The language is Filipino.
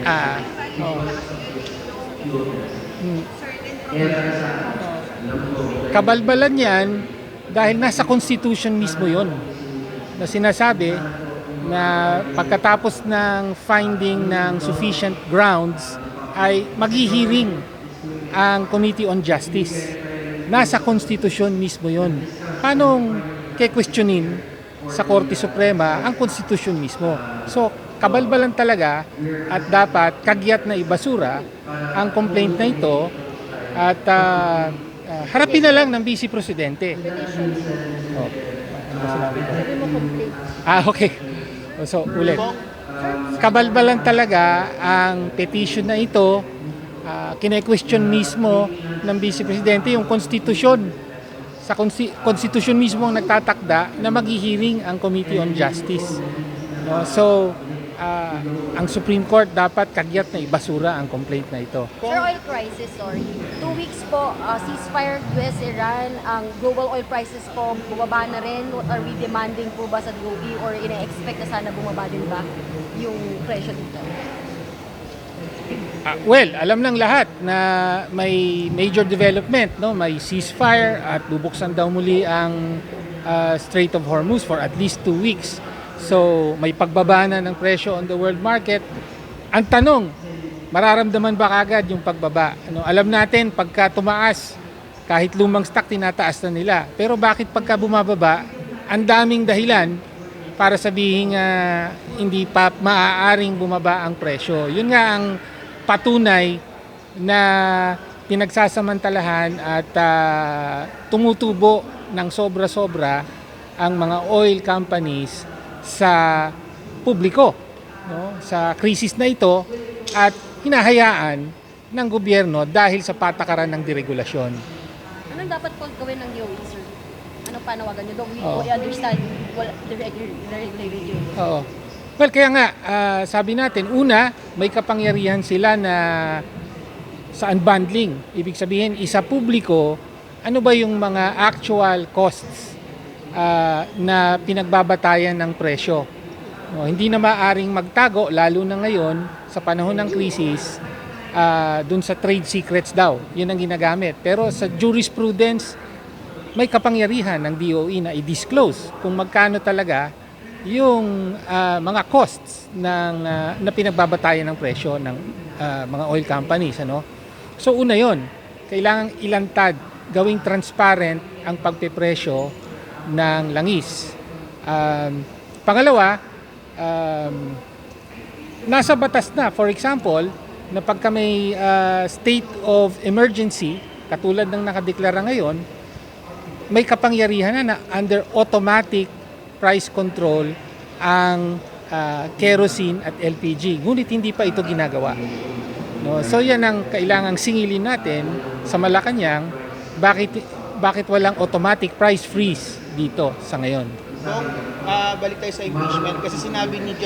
Ah, oo. Hmm. Kabalbalan yan dahil nasa Constitution mismo yon na sinasabi na pagkatapos ng finding ng sufficient grounds ay maghihiring ang Committee on Justice. Nasa Constitution mismo yon. Paano ke-questionin sa Korte Suprema ang Constitution mismo? So, kabalbalan talaga at dapat kagyat na ibasura ang complaint na ito at harapin na lang ng Vice Presidente. Oh, ano ba sinabi ko? Sabi mo complaint. Okay. So, ulit. Kabalbalan talaga ang petition na ito. Kine-question mismo ng Vice Presidente yung konstitusyon. Sa konstitusyon mismo ang nagtatakda na maghihiring ang Committee on Justice. No? So, ang Supreme Court dapat kagyat na ibasura ang complaint na ito. Sir, oil crisis, sorry. 2 weeks po, ceasefire US-Iran, ang global oil prices po, bumaba na rin. What are we demanding po ba sa DOE or ina-expect na sana bumaba din ba yung presyo dito? Well, alam ng lahat na may major development, no? May ceasefire at bubuksan daw muli ang Strait of Hormuz for at least 2 weeks. So, may pagbaba na ng presyo on the world market. Ang tanong, mararamdaman ba kagad yung pagbaba? Alam natin, pagka tumaas, kahit lumang stock, tinataas na nila. Pero bakit pagka bumababa, ang daming dahilan para sabihin hindi pa maaaring bumaba ang presyo. Yun nga ang patunay na pinagsasamantalahan at tumutubo ng sobra-sobra ang mga oil companies sa publiko, no? Sa krisis na ito at hinahayaan ng gobyerno dahil sa patakaran ng deregulasyon. Anong dapat po gawin ng DOE, sir? Anong panawagan nyo? Don't we understand the regulation? Oo. Well, kaya nga, sabi natin, una, may kapangyarihan sila na sa unbundling. Ibig sabihin, isa publiko, ano ba yung mga actual costs na pinagbabatayan ng presyo. Hindi na maaaring magtago, lalo na ngayon, sa panahon ng krisis, dun sa trade secrets daw. Yun ang ginagamit. Pero sa jurisprudence, may kapangyarihan ng DOE na i-disclose kung magkano talaga yung mga costs na pinagbabatayan ng presyo ng mga oil companies. So una yon, kailangang ilantad, gawing transparent ang pagpepresyo ng langis. Pangalawa, nasa batas na, for example, na pagka may state of emergency, katulad ng nakadeklara ngayon, may kapangyarihan na under automatic price control ang kerosene at LPG. Ngunit hindi pa ito ginagawa. No? So yan ang kailangang singilin natin sa Malacanang, bakit walang automatic price freeze dito sa ngayon. So, balik tayo sa impeachment kasi sinabi ni